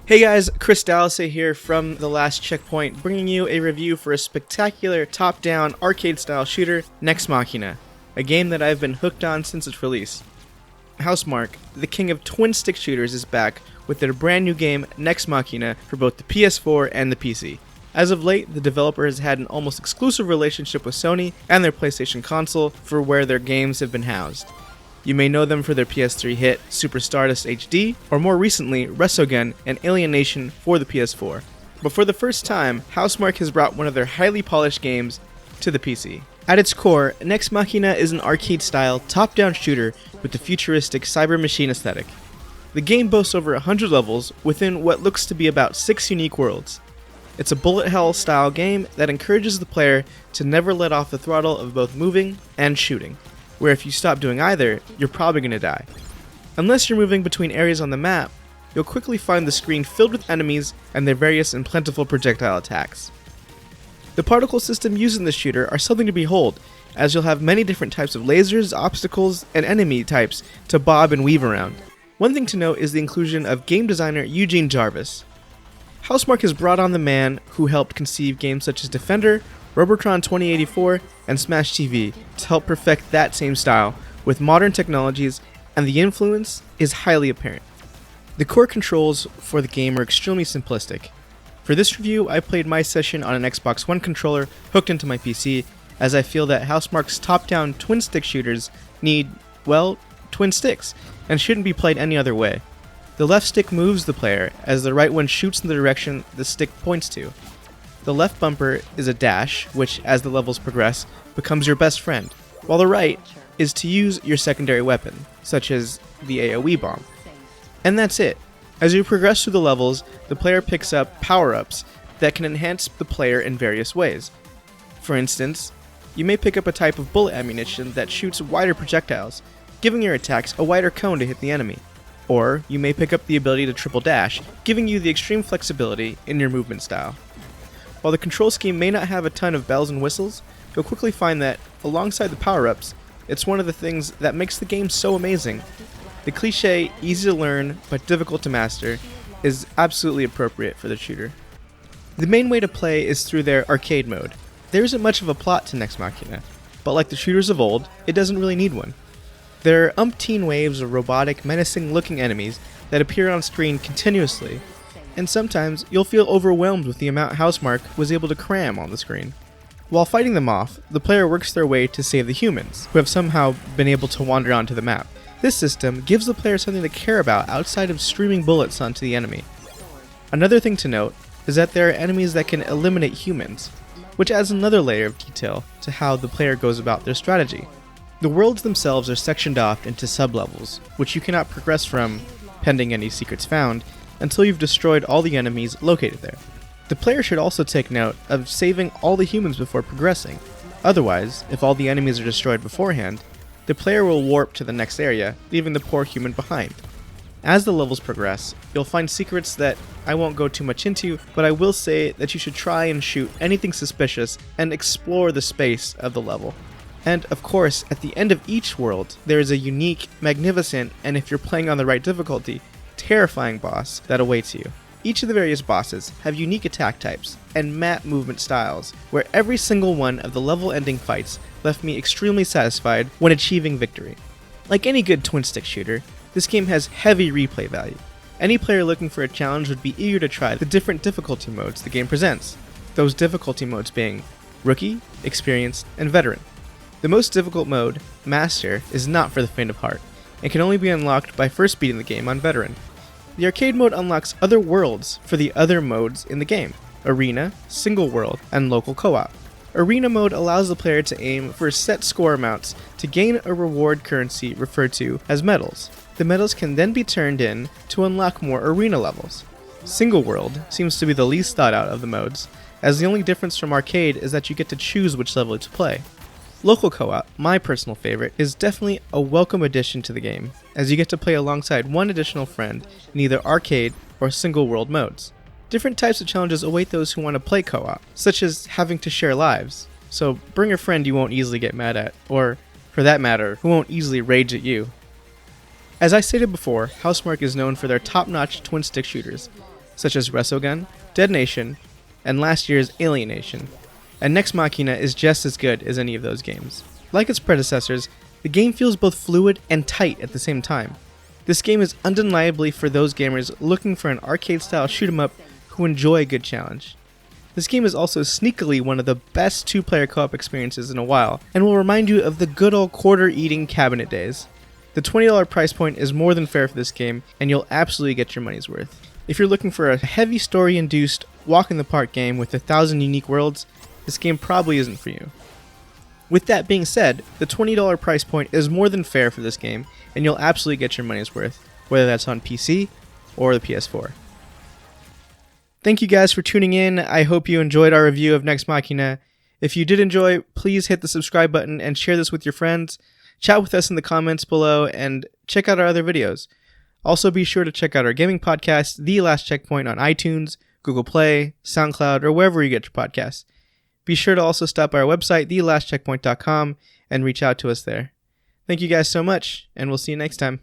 Hey guys, Chris Dalisay here from The Last Checkpoint, bringing you a review for a spectacular top-down arcade-style shooter, Nex Machina, a game that I've been hooked on since its release. Housemarque, the king of twin-stick shooters, is back with their brand new game, Nex Machina, for both the PS4 and the PC. As of late, the developer has had an almost exclusive relationship with Sony and their PlayStation console for where their games have been housed. You may know them for their PS3 hit Super Stardust HD, or more recently, Resogun and Alienation for the PS4. But for the first time, Housemarque has brought one of their highly polished games to the PC. At its core, Nex Machina is an arcade-style, top-down shooter with the futuristic cyber machine aesthetic. The game boasts over 100 levels within what looks to be about 6 unique worlds. It's a bullet hell style game that encourages the player to never let off the throttle of both moving and shooting, where if you stop doing either, you're probably going to die. Unless you're moving between areas on the map, you'll quickly find the screen filled with enemies and their various and plentiful projectile attacks. The particle system used in this shooter are something to behold, as you'll have many different types of lasers, obstacles, and enemy types to bob and weave around. One thing to note is the inclusion of game designer Eugene Jarvis. Housemarque has brought on the man who helped conceive games such as Defender, Robotron 2084, and Smash TV to help perfect that same style with modern technologies, and the influence is highly apparent. The core controls for the game are extremely simplistic. For this review, I played my session on an Xbox One controller hooked into my PC, as I feel that Housemarque's top-down twin-stick shooters need, well, twin sticks, and shouldn't be played any other way. The left stick moves the player, as the right one shoots in the direction the stick points to. The left bumper is a dash, which, as the levels progress, becomes your best friend, while the right is to use your secondary weapon, such as the AoE bomb. And that's it. As you progress through the levels, the player picks up power-ups that can enhance the player in various ways. For instance, you may pick up a type of bullet ammunition that shoots wider projectiles, giving your attacks a wider cone to hit the enemy. Or you may pick up the ability to triple dash, giving you the extreme flexibility in your movement style. While the control scheme may not have a ton of bells and whistles, you'll quickly find that, alongside the power-ups, it's one of the things that makes the game so amazing. The cliché, easy to learn but difficult to master, is absolutely appropriate for the shooter. The main way to play is through their arcade mode. There isn't much of a plot to Nex Machina, but like the shooters of old, it doesn't really need one. There are umpteen waves of robotic, menacing-looking enemies that appear on screen continuously, and sometimes you'll feel overwhelmed with the amount Housemarque was able to cram on the screen. While fighting them off, the player works their way to save the humans, who have somehow been able to wander onto the map. This system gives the player something to care about outside of streaming bullets onto the enemy. Another thing to note is that there are enemies that can eliminate humans, which adds another layer of detail to how the player goes about their strategy. The worlds themselves are sectioned off into sub-levels, which you cannot progress from, pending any secrets found, until you've destroyed all the enemies located there. The player should also take note of saving all the humans before progressing. Otherwise, if all the enemies are destroyed beforehand, the player will warp to the next area, leaving the poor human behind. As the levels progress, you'll find secrets that I won't go too much into, but I will say that you should try and shoot anything suspicious and explore the space of the level. And, of course, at the end of each world, there is a unique, magnificent, and if you're playing on the right difficulty, terrifying boss that awaits you. Each of the various bosses have unique attack types and map movement styles, where every single one of the level-ending fights left me extremely satisfied when achieving victory. Like any good twin-stick shooter, this game has heavy replay value. Any player looking for a challenge would be eager to try the different difficulty modes the game presents, those difficulty modes being Rookie, Experienced, and Veteran. The most difficult mode, Master, is not for the faint of heart, and can only be unlocked by first beating the game on Veteran. The arcade mode unlocks other worlds for the other modes in the game: Arena, Single World, and Local Co-op. Arena mode allows the player to aim for set score amounts to gain a reward currency referred to as medals. The medals can then be turned in to unlock more arena levels. Single World seems to be the least thought out of the modes, as the only difference from arcade is that you get to choose which level to play. Local Co-op, my personal favorite, is definitely a welcome addition to the game, as you get to play alongside one additional friend in either arcade or single world modes. Different types of challenges await those who want to play co-op, such as having to share lives, so bring a friend you won't easily get mad at, or, for that matter, who won't easily rage at you. As I stated before, Housemarque is known for their top-notch twin-stick shooters, such as Resogun, Dead Nation, and last year's Alienation, and Nex Machina is just as good as any of those games. Like its predecessors, the game feels both fluid and tight at the same time. This game is undeniably for those gamers looking for an arcade-style shoot-'em-up who enjoy a good challenge. This game is also sneakily one of the best two-player co-op experiences in a while, and will remind you of the good old quarter-eating cabinet days. The $20 price point is more than fair for this game, and you'll absolutely get your money's worth. If you're looking for a heavy story-induced, walk-in-the-park game with 1,000 unique worlds, this game probably isn't for you. With that being said, the $20 price point is more than fair for this game, and you'll absolutely get your money's worth, whether that's on PC or the PS4. Thank you guys for tuning in. I hope you enjoyed our review of Nex Machina. If you did enjoy, please hit the subscribe button and share this with your friends. Chat with us in the comments below and check out our other videos. Also be sure to check out our gaming podcast, The Last Checkpoint, on iTunes, Google Play, SoundCloud, or wherever you get your podcasts. Be sure to also stop by our website, thelastcheckpoint.com, and reach out to us there. Thank you guys so much, and we'll see you next time.